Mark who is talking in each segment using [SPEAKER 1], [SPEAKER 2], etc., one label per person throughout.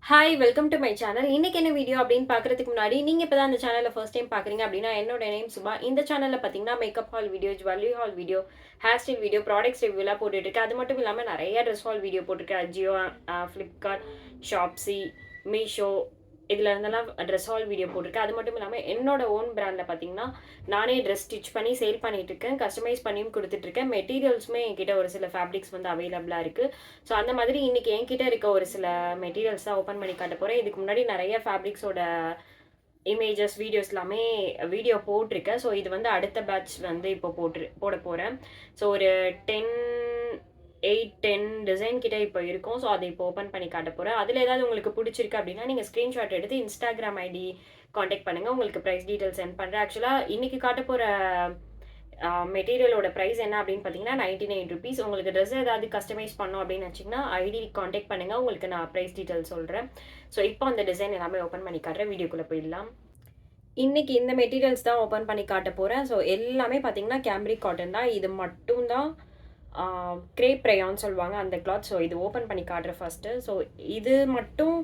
[SPEAKER 1] Hi welcome to my channel. இன்னைக்கு என்ன video அப்படின்னு பார்க்கறதுக்கு முன்னாடி நீங்கள் இப்போ தான் அந்த சேனலை ஃபர்ஸ்ட் டைம் பார்க்குறீங்க அப்படின்னா என்னோட நேம் சுபா. இந்த சேனலில் பார்த்தீங்கன்னா makeup haul video, jewellery haul video, hair style video, products ரிவ்யூலாம் போட்டுட்ருக்கேன். அது மட்டும் இல்லாமல் நிறைய ட்ரெஸ் ஹால் வீடியோ போட்டிருக்கேன். அஜியோ, ஃப்ளிப்கார்ட், ஷாப்ஸி, மீஷோ இதில் இருந்தெல்லாம் ட்ரெஸ் ஹால் வீடியோ போட்டிருக்கேன். அது மட்டும் இல்லாமல் என்னோட ஓன் பிராண்டில் பார்த்தீங்கன்னா நானே ட்ரெஸ் ஸ்டிச் பண்ணி சேல் பண்ணிகிட்ருக்கேன். கஸ்டமைஸ் பண்ணியும் கொடுத்துட்ருக்கேன். மெட்டீரியல்ஸுமே என்கிட்ட ஒரு சில ஃபேப்ரிக்ஸ் வந்து அவைலபிளாக இருக்குது. ஸோ அந்த மாதிரி இன்றைக்கி என்கிட்ட இருக்க ஒரு சில மெட்டீரியல்ஸ் தான் ஓப்பன் பண்ணி காட்ட போகிறேன். இதுக்கு முன்னாடி நிறைய ஃபேப்ரிக்ஸோட இமேஜஸ் வீடியோஸ் எல்லாமே வீடியோ போட்டிருக்கேன். ஸோ இது வந்து அடுத்த பேட்ச் வந்து இப்போ போட போகிறேன். ஸோ ஒரு 10 டிசைன் கிட்ட இப்போ இருக்கும். ஸோ அதை இப்போ ஓப்பன் பண்ணி காட்ட போகிறேன். அதில் ஏதாவது உங்களுக்கு பிடிச்சிருக்கு அப்படின்னா நீங்கள் ஸ்க்ரீன்ஷாட் எடுத்து இன்ஸ்டாகிராம் ஐடி காண்டாக்ட் பண்ணுங்கள். உங்களுக்கு ப்ரைஸ் டீட்டெயில் சென்ட் பண்ணுறேன். ஆக்சுவலாக இன்றைக்கி காட்ட போகிற மெட்டீரியலோட ப்ரைஸ் என்ன அப்படின்னு பார்த்தீங்கன்னா 99 ருபீஸ். உங்களுக்கு ட்ரெஸ் ஏதாவது கஸ்டமைஸ் பண்ணோம் அப்படின்னு வச்சிங்கன்னா ஐடி காண்டாக்ட் பண்ணுங்கள். உங்களுக்கு நான் ப்ரைஸ் டீட்டெயில் சொல்கிறேன். ஸோ இப்போ அந்த டிசைன் எல்லாமே ஓப்பன் பண்ணி காட்டுறேன். வீடியோக்குள்ளே போயிடலாம். இன்றைக்கி இந்த மெட்டீரியல்ஸ் தான் ஓப்பன் பண்ணி காட்ட போகிறேன். ஸோ எல்லாமே பார்த்தீங்கன்னா கேம்ப்ரிக் காட்டன் தான். இது மட்டும் தான் கிரேப் ரயான் சொல்லுவாங்க அந்த கிளாத். ஸோ இது ஓப்பன் பண்ணி காட்டுறேன் ஃபஸ்ட்டு. ஸோ இது மட்டும்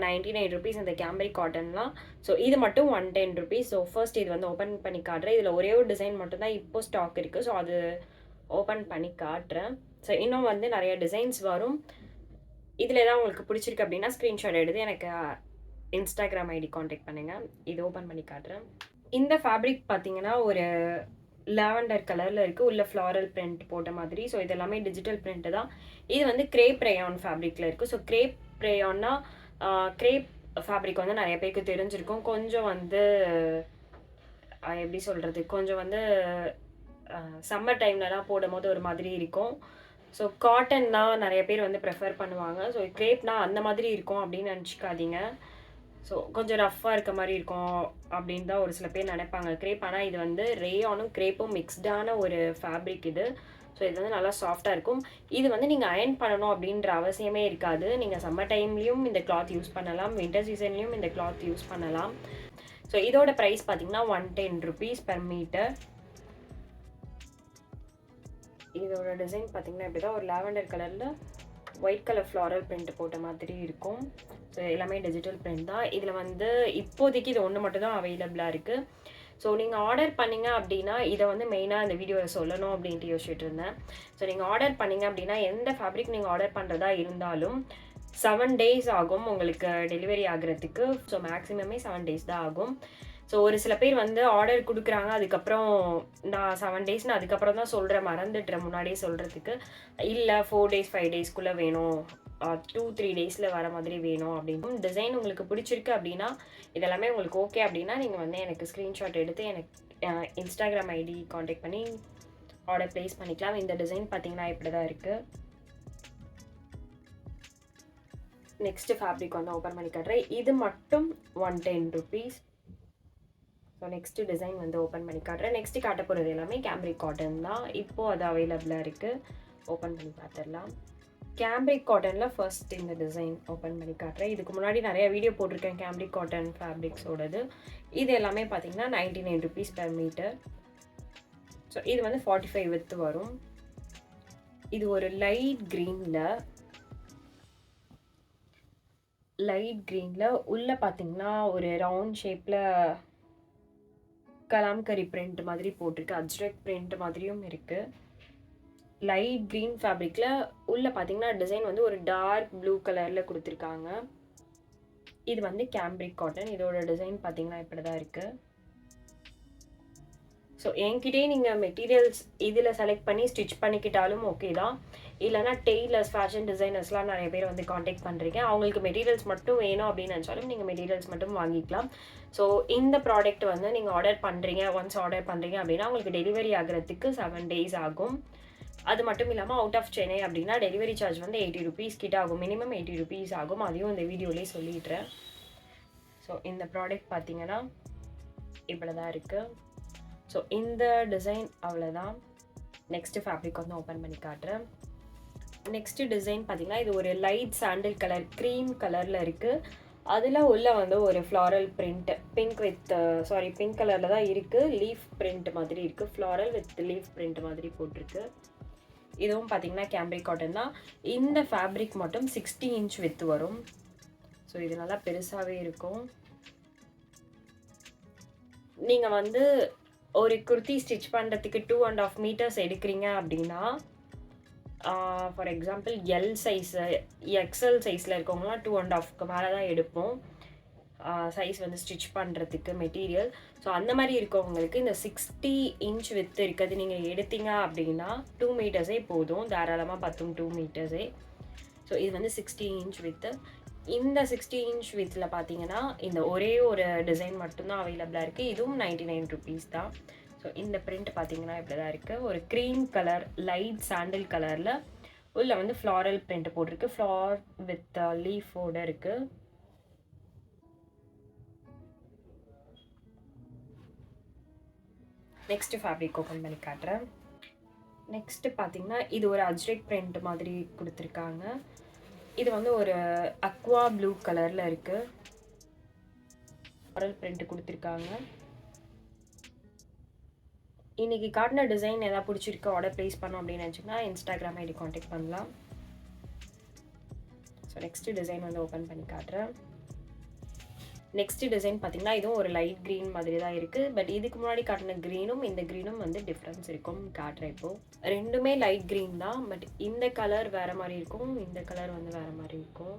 [SPEAKER 1] 99 ருபீஸ் இந்த கேம்ப்ரிக் காட்டன்லாம். ஸோ இது மட்டும் 110 ருபீஸ். ஸோ ஃபர்ஸ்ட் இது வந்து ஓப்பன் பண்ணி காட்டுறேன். இதில் ஒரே ஒரு டிசைன் மட்டும் தான் இப்போ ஸ்டாக் இருக்குது. ஸோ அது ஓப்பன் பண்ணி காட்டுறேன். ஸோ இன்னும் வந்து நிறைய டிசைன்ஸ் வரும். இதில் ஏதாவது உங்களுக்கு பிடிச்சிருக்கு அப்படின்னா ஸ்க்ரீன்ஷாட் எடுத்து எனக்கு இன்ஸ்டாகிராம் ஐடி காண்டாக்ட் பண்ணுங்கள். இது ஓப்பன் பண்ணி காட்டுறேன். இந்த ஃபேப்ரிக் பார்த்தீங்கன்னா ஒரு லாவெண்டர் கலரில் இருக்குது. உள்ள ஃப்ளாரல் பிரிண்ட் போட்ட மாதிரி. ஸோ இது எல்லாமே டிஜிட்டல் பிரிண்ட்டு தான். இது வந்து கிரேப் ரயான் ஃபேப்ரிக்கில் இருக்குது. ஸோ கிரேப் ரயான்னா கிரேப் ஃபேப்ரிக் வந்து நிறைய பேருக்கு தெரிஞ்சிருக்கும். கொஞ்சம் வந்து எப்படி சொல்கிறது, கொஞ்சம் வந்து சம்மர் டைம்லலாம் போடும் போது ஒரு மாதிரி இருக்கும். ஸோ காட்டன் தான் நிறைய பேர் வந்து ப்ரிஃபர் பண்ணுவாங்க. ஸோ கிரேப்னா அந்த மாதிரி இருக்கும் அப்படின்னு நினச்சிக்காதீங்க. ஸோ கொஞ்சம் ரஃப்பாக இருக்க மாதிரி இருக்கும் அப்படின்னு தான் ஒரு சில பேர் நினைப்பாங்க கிரேப். ஆனால் இது வந்து ரேயானும் கிரேப்பும் மிக்ஸ்டான ஒரு ஃபேப்ரிக் இது. ஸோ இது வந்து நல்லா சாஃப்டாக இருக்கும். இது வந்து நீங்கள் அயர்ன் பண்ணணும் அப்படின்ற அவசியமே இருக்காது. நீங்கள் சம்மர் டைம்லேயும் இந்த கிளாத் யூஸ் பண்ணலாம், வின்டர் சீசன்லேயும் இந்த கிளாத் யூஸ் பண்ணலாம். ஸோ இதோட ப்ரைஸ் பார்த்தீங்கன்னா 110 ருபீஸ் பெர் மீட்டர். இதோட டிசைன் பார்த்தீங்கன்னா இப்படி தான் ஒரு லாவெண்டர் கலரில் ஒயிட் கலர் ஃப்ளாரல் பிரிண்ட் போட்ட மாதிரி இருக்கும். ஸோ எல்லாமே டிஜிட்டல் பிரிண்ட் தான். இதில் வந்து இப்போதைக்கு இது ஒன்று மட்டும் தான் அவைலபிளாக இருக்குது. ஸோ நீங்கள் ஆர்டர் பண்ணிங்க அப்படின்னா இதை வந்து மெயினாக இந்த வீடியோவில் சொல்லணும் அப்படின்ட்டு யோசிச்சுட்டு இருந்தேன். ஸோ நீங்கள் ஆர்டர் பண்ணிங்க அப்படின்னா எந்த ஃபேப்ரிக் நீங்கள் ஆர்டர் பண்ணுறதா இருந்தாலும் 7 டேஸ் ஆகும் உங்களுக்கு டெலிவரி ஆகிறதுக்கு. ஸோ மேக்ஸிமமே 7 டேஸ் தான் ஆகும். ஸோ ஒரு சில பேர் வந்து ஆர்டர் கொடுக்குறாங்க, அதுக்கப்புறம் நான் 7 டேஸ்னு அதுக்கப்புறம் தான் சொல்கிறேன், மறந்துட்டுறேன் முன்னாடியே சொல்கிறதுக்கு. இல்லை 4 டேஸ் 5 டேஸ்க்குள்ளே வேணும், 2-3 டேஸில் வர மாதிரி வேணும் அப்படின்னு. டிசைன் உங்களுக்கு பிடிச்சிருக்கு அப்படின்னா, இதெல்லாமே உங்களுக்கு ஓகே அப்படின்னா நீங்கள் வந்து எனக்கு ஸ்க்ரீன்ஷாட் எடுத்து எனக்கு இன்ஸ்டாகிராம் ஐடி காண்டாக்ட் பண்ணி ஆர்டர் ப்ளேஸ் பண்ணிக்கலாம். இந்த டிசைன் பார்த்தீங்கன்னா இப்படி தான் இருக்குது. நெக்ஸ்ட் ஃபேப்ரிக் வந்து ஓப்பன் பண்ணி காட்டுறேன். இது மட்டும் 110 ருபீஸ். ஸோ நெக்ஸ்ட் டிசைன் வந்து ஓப்பன் பண்ணி காட்டுறேன். நெக்ஸ்ட்டு காட்ட போகிறது எல்லாமே கேம்ப்ரிக் காட்டன் தான். இப்போது அது அவைலபிளாக இருக்குது. ஓப்பன் பண்ணி பார்த்துடலாம். கேம்ப்ரிக் காட்டனில் ஃபர்ஸ்ட் இந்த டிசைன் ஓப்பன் பண்ணி காட்டுறேன். இதுக்கு முன்னாடி நிறைய வீடியோ போட்டிருக்கேன் கேம்ப்ரிக் காட்டன் ஃபேப்ரிக்ஸோடது. இது எல்லாமே பார்த்தீங்கன்னா 99 ருபீஸ் பெர் மீட்டர். ஸோ இது வந்து 45 வித் வரும். இது ஒரு லைட் க்ரீனில் உள்ளே பார்த்தீங்கன்னா ஒரு ரவுண்ட் ஷேப்பில் கலாம்கரி பிரிண்ட் மாதிரி போட்டிருக்கு. அஜ்ரக் பிரிண்ட் மாதிரியும் இருக்குது. லைட் க்ரீன் ஃபேப்ரிக்கில் உள்ளே பார்த்தீங்கன்னா டிசைன் வந்து ஒரு டார்க் ப்ளூ கலரில் கொடுத்துருக்காங்க. இது வந்து கேம்ப்ரிக் காட்டன். இதோட டிசைன் பார்த்தீங்கன்னா இப்படி தான் இருக்குது. ஸோ என்கிட்டே நீங்கள் மெட்டீரியல்ஸ் இதில் செலக்ட் பண்ணி ஸ்டிச் பண்ணிக்கிட்டாலும் ஓகே தான். இல்லைனா டெய்லர்ஸ், ஃபேஷன் டிசைனர்ஸ்லாம் நிறைய பேர் வந்து காண்டாக்ட் பண்ணுறீங்க. அவங்களுக்கு மெட்டீரியல்ஸ் மட்டும் வேணும் அப்படின்னு நினச்சாலும் நீங்கள் மெட்டீரியல்ஸ் மட்டும் வாங்கிக்கலாம். ஸோ இந்த ப்ராடக்ட் வந்து நீங்கள் ஆர்டர் பண்ணுறீங்க, ஒன்ஸ் ஆர்டர் பண்ணுறீங்க அப்படின்னா உங்களுக்கு டெலிவரி ஆகிறதுக்கு 7 டேஸ் ஆகும். அது மட்டும் இல்லாமல் அவுட் ஆஃப் சென்னை அப்படின்னா டெலிவரி சார்ஜ் வந்து 80 ருபீஸ் கிட்ட ஆகும். மினிமம் 80 ருபீஸ் ஆகும். அதையும் இந்த வீடியோலேயே சொல்லிடுறேன். ஸோ இந்த ப்ராடக்ட் பார்த்தீங்கன்னா இப்படி தான் இருக்குது. ஸோ இந்த டிசைன் அவ்வளோதான். நெக்ஸ்ட்டு ஃபேப்ரிக் வந்து ஓப்பன் பண்ணி காட்டுறேன். நெக்ஸ்ட்டு டிசைன் பார்த்தீங்கன்னா இது ஒரு லைட் சாண்டில் கலர், க்ரீம் கலரில் இருக்குது. அதில் உள்ள வந்து ஒரு ஃப்ளாரல் பிரிண்ட், பிங்க் கலரில் தான் இருக்குது. லீஃப் பிரிண்ட் மாதிரி இருக்குது. ஃப்ளாரல் வித் லீஃப் பிரிண்ட் மாதிரி போட்டிருக்கு. இதுவும் பார்த்தீங்கன்னா கேம்ப்ரிக் காட்டன் தான். இந்த ஃபேப்ரிக் மட்டும் 60 இன்ச் வித் வரும். ஸோ இது நல்லா பெருசாகவே இருக்கும். நீங்கள் வந்து ஒரு குர்த்தி ஸ்டிச் பண்ணுறதுக்கு 2.5 மீட்டர்ஸ் எடுக்கிறீங்க அப்படின்னா, for example L size, XL சைஸில் இருக்கவங்களாம் 2.5க்கு மேலே தான் எடுப்போம் சைஸ் வந்து ஸ்டிச் பண்ணுறதுக்கு மெட்டீரியல். ஸோ அந்த மாதிரி இருக்கவங்களுக்கு இந்த 60 இன்ச் வித்து இருக்கிறது நீங்கள் எடுத்தீங்க அப்படின்னா 2 மீட்டர்ஸே போதும், தாராளமாக பத்தும் 2 மீட்டர்ஸே. ஸோ இது வந்து 60 இன்ச் வித்து. இந்த 60 இன்ச் வித்தில் பார்த்தீங்கன்னா இந்த ஒரே ஒரு டிசைன் மட்டும்தான் அவைலபிளாக இருக்குது. இதுவும் 99 ருபீஸ் தான். ஸோ இந்த பிரிண்ட் பார்த்தீங்கன்னா இப்படி தான் இருக்குது. ஒரு க்ரீம் கலர், லைட் சாண்டில் கலரில் உள்ள வந்து ஃப்ளாரல் பிரிண்ட் போட்டிருக்கு. ஃப்ளார் வித் லீஃபோடு இருக்குது. நெக்ஸ்ட் ஃபேப்ரிக் ஓப்பன் பண்ணி காட்டுறேன். நெக்ஸ்ட்டு பார்த்தீங்கன்னா இது ஒரு அஜ்ரக் பிரிண்ட் மாதிரி கொடுத்துருக்காங்க. இது வந்து ஒரு அக்வா ப்ளூ கலரில் இருக்குது. ஃப்ளாரல் பிரிண்ட் கொடுத்துருக்காங்க. இன்றைக்கி காட்டின டிசைன் எதாவது பிடிச்சிருக்கு, ஆர்டர் ப்ளேஸ் பண்ணோம் அப்படின்னு நினச்சிங்கன்னா இன்ஸ்டாகிராம் ஐடி காண்டாக்ட் பண்ணலாம். ஸோ நெக்ஸ்ட்டு டிசைன் வந்து ஓப்பன் பண்ணி காட்டுறேன். நெக்ஸ்ட்டு டிசைன் பார்த்திங்கன்னா இதுவும் ஒரு லைட் க்ரீன் மாதிரி தான் இருக்குது. பட் இதுக்கு முன்னாடி காட்டின க்ரீனும் இந்த க்ரீனும் வந்து டிஃப்ரென்ஸ் இருக்கும். காட்டுறேன் இப்போது. ரெண்டுமே லைட் க்ரீன் தான். பட் இந்த கலர் வேறு மாதிரி இருக்கும், இந்த கலர் வந்து வேறு மாதிரி இருக்கும்.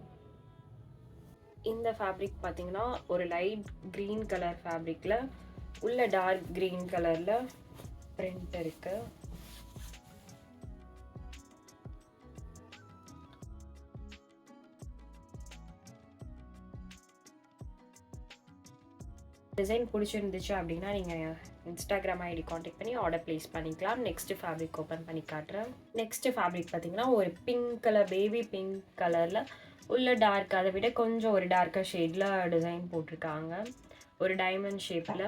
[SPEAKER 1] இந்த ஃபேப்ரிக் பார்த்திங்கன்னா ஒரு லைட் க்ரீன் கலர் ஃபேப்ரிக்கில் உள்ள டார்க் க்ரீன் கலரில் பிரிண்ட் இருக்கு. டிசைன் பிடிச்சிருந்துச்சு அப்படின்னா நீங்கள் இன்ஸ்டாகிராம் ஐடி காண்டாக்ட் பண்ணி ஆர்டர் ப்ளேஸ் பண்ணிக்கலாம். நெக்ஸ்ட் ஃபேப்ரிக் ஓப்பன் பண்ணி காட்டுறேன். நெக்ஸ்ட் ஃபேப்ரிக் பார்த்தீங்கன்னா ஒரு பிங்க் கலர், பேபி பிங்க் கலரில் உள்ள டார்க், அதை விட கொஞ்சம் ஒரு டார்க்கர் ஷேடில் டிசைன் போட்டிருக்காங்க. ஒரு டைமண்ட் ஷேப்பில்.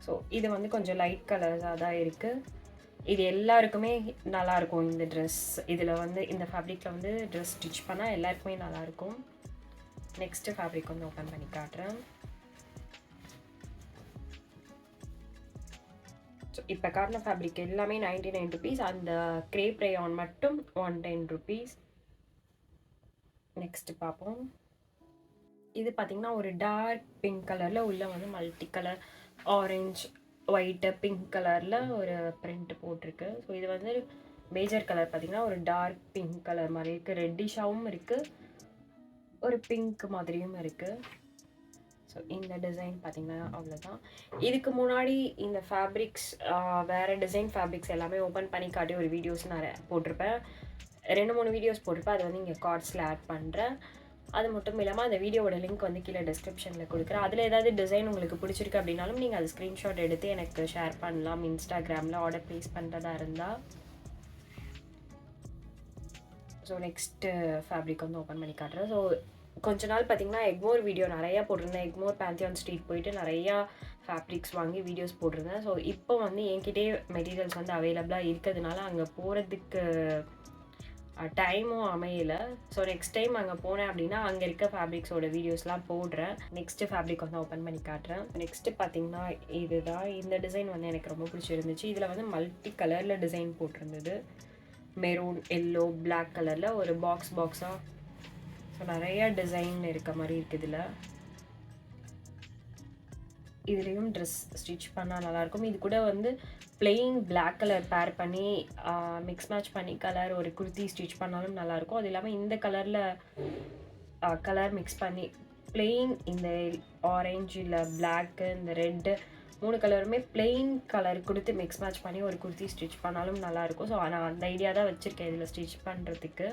[SPEAKER 1] ஸோ இது வந்து கொஞ்சம் லைட் கலர்ஸாக தான் இருக்குது. இது எல்லாருக்குமே நல்லாயிருக்கும் இந்த ட்ரெஸ். இதில் வந்து இந்த ஃபேப்ரிக்கில் வந்து ட்ரெஸ் ஸ்டிச் பண்ணால் எல்லாருக்குமே நல்லாயிருக்கும். நெக்ஸ்ட்டு ஃபேப்ரிக் வந்து ஓப்பன் பண்ணி காட்டுறேன். ஸோ இப்போ காட்டின ஃபேப்ரிக் எல்லாமே 99 ருபீஸ். அந்த கிரேப் ரேயான் மட்டும் 110 ருபீஸ். நெக்ஸ்ட்டு பார்ப்போம். இது பார்த்திங்கன்னா ஒரு டார்க் பிங்க் கலரில் உள்ள வந்து multi colour orange, white, pink கலரில் ஒரு பிரிண்ட் போட்டிருக்கு. ஸோ இது வந்து மேஜர் கலர் பார்த்திங்கன்னா ஒரு டார்க் பிங்க் கலர் மாதிரி இருக்குது. ரெட்டிஷாகவும் இருக்குது, ஒரு பிங்க் மாதிரியும் இருக்குது. ஸோ இந்த டிசைன் பார்த்திங்கன்னா அவ்வளோதான். இதுக்கு முன்னாடி இந்த ஃபேப்ரிக்ஸ் வேறு டிசைன் ஃபேப்ரிக்ஸ் எல்லாமே ஓப்பன் பண்ணி காட்டி ஒரு வீடியோஸ் நான் போட்டிருப்பேன். 2-3 வீடியோஸ் போட்டிருப்பேன். அது வந்து இங்கே கார்ட்ஸில் ஆட் பண்ணுறேன். அது மட்டும் இல்லாமல் அந்த வீடியோவோட லிங்க் வந்து கீழே டிஸ்கிரிப்ஷனில் கொடுக்குறேன். அதில் ஏதாவது டிசைன் உங்களுக்கு பிடிச்சிருக்கு அப்படின்னாலும் நீங்கள் அது ஸ்க்ரீன்ஷாட் எடுத்து எனக்கு ஷேர் பண்ணலாம் இன்ஸ்டாகிராமில் ஆர்டர் ப்ளேஸ் பண்ணுறதா இருந்தால். ஸோ நெக்ஸ்ட்டு ஃபேப்ரிக் வந்து ஓப்பன் பண்ணி காட்டுறேன். ஸோ கொஞ்ச நாள் பார்த்திங்கன்னா எக்மோர் வீடியோ நிறையா போட்டிருந்தேன். எக்மோர் பேந்தியான் ஸ்ட்ரீட் போயிட்டு நிறையா ஃபேப்ரிக்ஸ் வாங்கி வீடியோஸ் போட்டிருந்தேன். ஸோ இப்போ வந்து என்கிட்டே மெட்டீரியல்ஸ் வந்து அவைலபிளாக இருக்கிறதுனால அங்கே போகிறதுக்கு டைமும் அமையலை. ஸோ நெக்ஸ்ட் டைம் அங்கே போனேன் அப்படின்னா அங்கே இருக்க ஃபேப்ரிக்ஸோட வீடியோஸ்லாம் போடுறேன். நெக்ஸ்ட்டு ஃபேப்ரிக் வந்து ஓப்பன் பண்ணி காட்டுறேன். நெக்ஸ்ட்டு பார்த்திங்கன்னா இதுதான். இந்த டிசைன் வந்து எனக்கு ரொம்ப பிடிச்சிருந்துச்சு. இதில் வந்து மல்டி கலரில் டிசைன் போட்டிருந்தது. மெரூன், எல்லோ, பிளாக் கலரில் ஒரு பாக்ஸாக. ஸோ நிறையா டிசைன் இருக்க மாதிரி இருக்குது இதில். இதுலேயும் ட்ரெஸ் ஸ்டிச் பண்ணால் நல்லாயிருக்கும். இது கூட வந்து பிளெயின் பிளாக் கலர் பேர் பண்ணி மிக்ஸ் மேட்ச் பண்ணி கலர் ஒரு குர்த்தி ஸ்டிச் பண்ணாலும் நல்லாயிருக்கும். அது இல்லாமல் இந்த கலரில் கலர் மிக்ஸ் பண்ணி பிளெயின் இந்த ஆரஞ்சு இல்லை பிளாக்கு, இந்த ரெட்டு 3 கலருமே பிளெயின் கலர் கொடுத்து மிக்ஸ் மேட்ச் பண்ணி ஒரு குர்த்தி ஸ்டிச் பண்ணாலும் நல்லாயிருக்கும். ஸோ நான் அந்த ஐடியா தான் வச்சுருக்கேன் இதில் ஸ்டிச் பண்ணுறதுக்கு.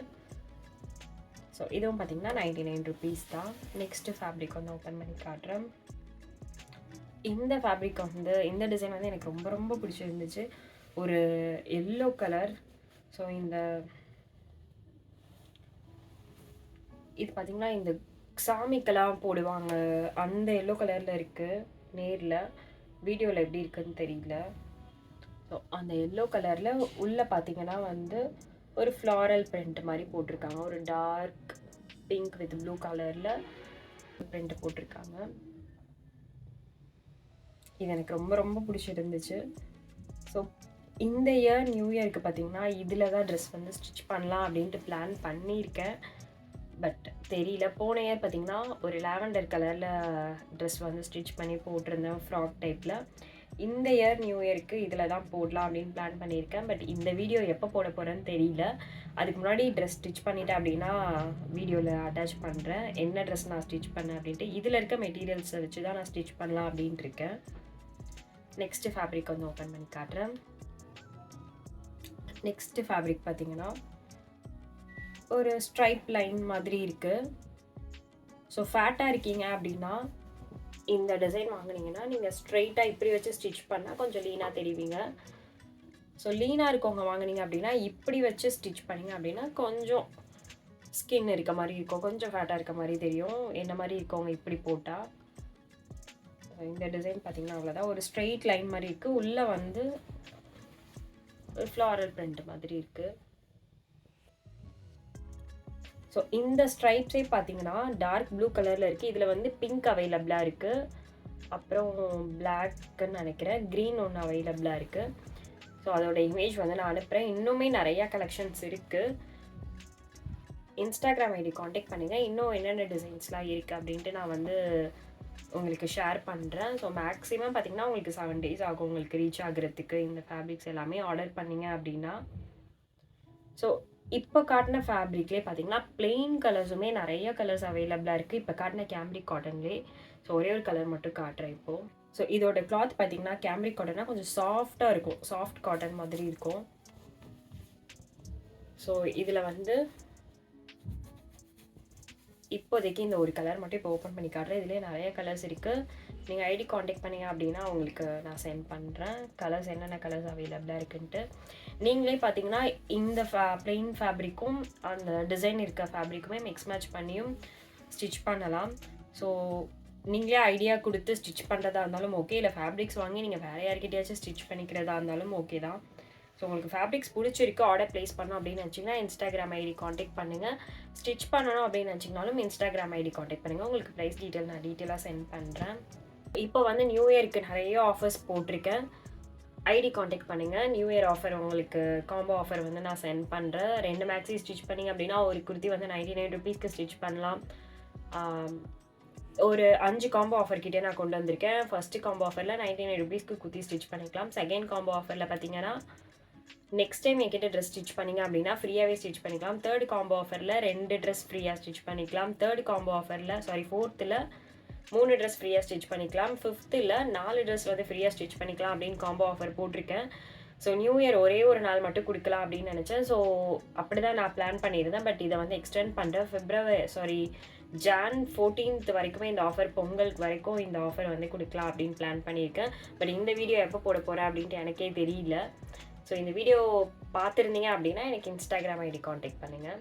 [SPEAKER 1] ஸோ இதுவும் பார்த்திங்கன்னா 99 ருபீஸ் தான். நெக்ஸ்ட்டு ஃபேப்ரிக் வந்து ஓப்பன் பண்ணி காட்டுறேன். இந்த ஃபேப்ரிக் வந்து இந்த டிசைன் வந்து எனக்கு ரொம்ப ரொம்ப பிடிச்சிருந்துச்சு. ஒரு எல்லோ கலர். ஸோ இந்த இது பார்த்திங்கன்னா இந்த சாமிக்கெல்லாம் போடுவாங்க அந்த எல்லோ கலரில் இருக்குது. நேரில் வீடியோவில் எப்படி இருக்குதுன்னு தெரியல. ஸோ அந்த எல்லோ கலரில் உள்ளே பார்த்திங்கன்னா வந்து ஒரு ஃப்ளாரல் பிரிண்ட் மாதிரி போட்டிருக்காங்க. ஒரு டார்க் பிங்க் வித் ப்ளூ கலரில் பிரிண்ட் போட்டிருக்காங்க. இது எனக்கு ரொம்ப ரொம்ப பிடிச்சிருந்துச்சு. ஸோ இந்த இயர் நியூ இயருக்கு பார்த்தீங்கன்னா இதில் தான் ட்ரெஸ் வந்து ஸ்டிச் பண்ணலாம் அப்படின்ட்டு பிளான் பண்ணியிருக்கேன். பட் தெரியல. போன இயர் பார்த்தீங்கன்னா ஒரு லாவெண்டர் கலரில் ட்ரெஸ் வந்து ஸ்டிச் பண்ணி போட்டிருந்தேன் ஃப்ராக் டைப்பில். இந்த இயர் நியூ இயருக்கு இதில் தான் போடலாம் அப்படின்னு பிளான் பண்ணியிருக்கேன். பட் இந்த வீடியோ எப்போ போட போகிறேன்னு தெரியல. அதுக்கு முன்னாடி ட்ரெஸ் ஸ்டிச் பண்ணிட்டேன் அப்படின்னா வீடியோவில் அட்டாச் பண்ணுறேன் என்ன ட்ரெஸ் நான் ஸ்டிச் பண்ணேன் அப்படின்ட்டு. இதில் இருக்க மெட்டீரியல்ஸை வச்சு தான் நான் ஸ்டிச் பண்ணலாம் அப்படின்ட்டு இருக்கேன். நெக்ஸ்ட்டு ஃபேப்ரிக் வந்து ஓப்பன் பண்ணி காட்டுறேன். நெக்ஸ்ட்டு ஃபேப்ரிக் பார்த்தீங்கன்னா ஒரு ஸ்ட்ரைப் லைன் மாதிரி இருக்குது. ஸோ ஃபேட்டாக இருக்கீங்க அப்படின்னா இந்த டிசைன் வாங்கினீங்கன்னா நீங்கள் ஸ்ட்ரைட்டாக இப்படி வச்சு ஸ்டிச் பண்ணால் கொஞ்சம் லீனாக தெரிவிங்க. ஸோ லீனாக இருக்கவங்க வாங்கினீங்க அப்படின்னா இப்படி வச்சு ஸ்டிச் பண்ணிங்க அப்படின்னா கொஞ்சம் ஸ்கின் இருக்க மாதிரி இருக்கும், கொஞ்சம் ஃபேட்டாக இருக்க மாதிரி தெரியும். என்ன மாதிரி இருக்கவங்க இப்படி போட்டால். இந்த டிசைன் பார்த்தீங்கன்னா அவ்வளோதான். ஒரு ஸ்ட்ரெயிட் லைன் மாதிரி இருக்குது. உள்ளே வந்து ஒரு ஃப்ளாரல் பிரிண்ட் மாதிரி இருக்குது. ஸோ இந்த ஸ்ட்ரைப்ஸே பார்த்தீங்கன்னா டார்க் ப்ளூ கலரில் இருக்குது. இதில் வந்து பிங்க் அவைலபிளாக இருக்குது, அப்புறம் பிளாக்குன்னு நினைக்கிறேன், க்ரீன் ஒன்று அவைலபிளாக இருக்குது. ஸோ அதோட இமேஜ் வந்து நான் அனுப்புகிறேன். இன்னுமே நிறையா கலெக்ஷன்ஸ் இருக்குது. இன்ஸ்டாகிராம் ஐடி காண்டாக்ட் பண்ணுங்கள். இன்னும் என்னென்ன டிசைன்ஸ்லாம் இருக்குது அப்படின்ட்டு நான் வந்து உங்களுக்கு ஷேர் பண்ணுறேன். ஸோ மேக்ஸிமம் பார்த்திங்கன்னா உங்களுக்கு 7 days ஆகும் உங்களுக்கு ரீச் ஆகிறதுக்கு இந்த ஃபேப்ரிக்ஸ் எல்லாமே ஆர்டர் பண்ணிங்க அப்படின்னா. ஸோ இப்போ காட்டின ஃபேப்ரிக்லேயே பார்த்தீங்கன்னா பிளெயின் கலர்ஸுமே நிறைய கலர்ஸ் அவைலபிளாக இருக்குது. இப்போ காட்டின கேம்ரிக் காட்டன்லேயே. ஸோ ஒரே ஒரு கலர் மட்டும் காட்டுறேன் இப்போது. ஸோ இதோட கிளாத் பார்த்தீங்கன்னா கேம்ரிக் காட்டன்னா கொஞ்சம் சாஃப்டாக இருக்கும், சாஃப்ட் காட்டன் மாதிரி இருக்கும். ஸோ இதில் வந்து இப்போதைக்கு இந்த ஒரு கலர் மட்டும் இப்போ ஓப்பன் பண்ணி காட்டுறேன். இதுலேயே நிறைய கலர்ஸ் இருக்குது. நீங்கள் ஐடி காண்டாக்ட் பண்ணிங்க அப்படின்னா உங்களுக்கு நான் சென்ட் பண்ணுறேன் கலர்ஸ், என்னென்ன கலர்ஸ் அவைலபிளாக இருக்குன்ட்டு. நீங்களே பார்த்தீங்கன்னா இந்த பிளெயின் ஃபேப்ரிக்கும் அந்த டிசைன் இருக்க ஃபேப்ரிக்குமே மிக்ஸ் மேட்ச் பண்ணியும் ஸ்டிச் பண்ணலாம். ஸோ நீங்களே ஐடியா கொடுத்து ஸ்டிச் பண்ணுறதா இருந்தாலும் ஓகே, இல்லை ஃபேப்ரிக்ஸ் வாங்கி நீங்கள் வேறு யார்கிட்டயாச்சும் ஸ்டிச் பண்ணிக்கிறதா இருந்தாலும் ஓகே தான். ஸோ உங்களுக்கு ஃபேப்ரிக்ஸ் பிடிச்சிருக்கு, ஆர்டர் ப்ளேஸ் பண்ணணும் அப்படின்னு நினச்சிங்கன்னா இன்ஸ்டாகிராம் ஐடி காண்டாக்ட் பண்ணுங்கள். ஸ்டிச் பண்ணணும் அப்படின்னு நினச்சிங்கனாலும் இன்ஸ்டாகிராம் ஐடி காண்டாக்ட் பண்ணுங்கள். உங்களுக்கு ப்ரைஸ் டீட்டெயில் நான் டீட்டெயிலாக சென்ட் பண்ணுறேன். இப்போ வந்து நியூ இயருக்கு நிறைய ஆஃபர்ஸ் போட்டிருக்கேன். ஐடி காண்டாக்ட் பண்ணுங்கள். நியூ இயர் ஆஃபர் உங்களுக்கு காம்போ ஆஃபர் வந்து நான் சென்ட் பண்ணுறேன். 2 மேக்ஸி ஸ்டிச் பண்ணிங்க அப்படின்னா ஒரு குர்த்தி வந்து 99 rupeesக்கு ஸ்டிச் பண்ணலாம். ஒரு 5 காம்போ ஆஃபர் கிட்டே நான் கொண்டு வந்திருக்கேன். ஃபஸ்ட்டு காம்போ ஆஃபரில் 99 rupeesக்கு குர்த்தி ஸ்டிச் பண்ணிக்கலாம். செகண்ட் காம்போ ஆஃபரில் பார்த்தீங்கன்னா நெக்ஸ்ட் டைம் என்கிட்ட ட்ரெஸ் ஸ்டிச் பண்ணிங்க அப்படின்னா ஃப்ரீயாகவே ஸ்டிச் பண்ணிக்கலாம். தேர்ட் காம்போ ஆஃபரில் 2 ட்ரெஸ் ஃப்ரீயாக ஸ்டிச் பண்ணிக்கலாம். தேர்ட் காம்போ ஆஃபரில் ஃபோர்த்தில் 3 ட்ரெஸ் ஃப்ரீயாக ஸ்டிச் பண்ணிக்கலாம். 5th 4 ட்ரெஸ் வந்து ஃப்ரீயாக ஸ்டிச் பண்ணிக்கலாம் அப்படின்னு காம்போ ஆஃபர் போட்டிருக்கேன். ஸோ நியூ இயர் ஒரே ஒரு நாள் மட்டும் கொடுக்கலாம் அப்படின்னு நினச்சேன். ஸோ அப்படி தான் நான் பிளான் பண்ணியிருந்தேன். பட் இதை வந்து எக்ஸ்டெண்ட் பண்ணுறேன். Jan 14th வரைக்குமே இந்த ஆஃபர், பொங்கலுக்கு வரைக்கும் இந்த ஆஃபர் வந்து கொடுக்கலாம் அப்படின்னு பிளான் பண்ணியிருக்கேன். பட் இந்த வீடியோ எப்போ போட போகிறேன் அப்படின்ட்டு எனக்கே தெரியல. ஸோ இந்த வீடியோ பார்த்துருந்தீங்க அப்படின்னா எனக்கு இன்ஸ்டாகிராம் ஐடி காண்டாக்ட் பண்ணுங்கள்.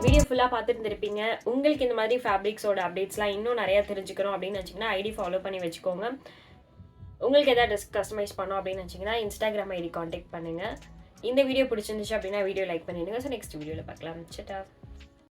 [SPEAKER 1] வீடியோ ஃபுல்லாக பார்த்துருந்துருப்பீங்க. உங்களுக்கு இந்த மாதிரி ஃபேப்ரிக்ஸோட அப்டேட்ஸ்லாம் இன்னும் நிறையா தெரிஞ்சுக்கணும் அப்படின்னு நினச்சிங்கன்னா ஐடி ஃபாலோ பண்ணி வச்சுக்கோங்க. உங்களுக்கு எதாவது ட்ரெஸ் கஸ்டமைஸ் பண்ணோம் அப்படின்னு நினச்சிங்கன்னா இன்ஸ்டாகிராம் ஐடி காண்டாக்ட் பண்ணுங்கள். இந்த வீடியோ பிடிச்சிருந்துச்சு அப்படின்னா வீடியோ லைக் பண்ணிடுங்க. ஸோ நெக்ஸ்ட் வீடியோவில் பார்க்கலாம். சட்டா.